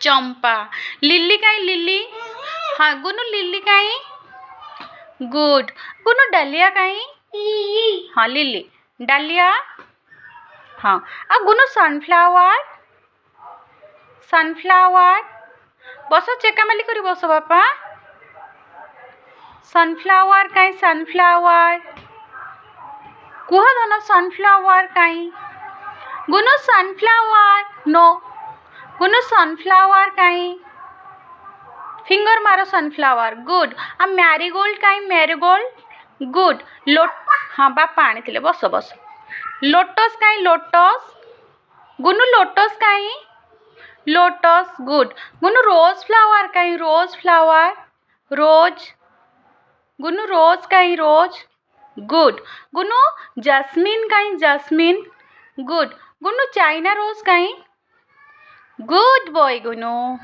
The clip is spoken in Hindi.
चंपा। लिली काई लिली? हाँ गुनु लिली काई? गुड। गुनु डालिया काई? हाँ लिली। डालिया? हाँ। आ गुनु सनफ्लावर? सनफ्लावर? बस चेकामाली करी बस बापा। सनफ्लावर काई सनफ्लावर? कुह धन सनफ्लावर काई? गुनु सनफ्लावर? नो। गुनु सनफ्लावर काई? फिंगर मारो सनफ्लावर। गुड। आ मैरीगोल्ड काई मैरीगोल्ड? गुड। हाँ बापा आनी थिले बस बस। लोटस काई लोटस? गुनु लोटस काई? लोटस। गुड। गुनु रोज फ्लावर काई रोज फ्लावर? रोज। गुनु रोज काई रोज? गुड। गुनु जस्मिन काई जस्मिन? गुड। गुनु चाइना रोज काई? Good boy गुनु।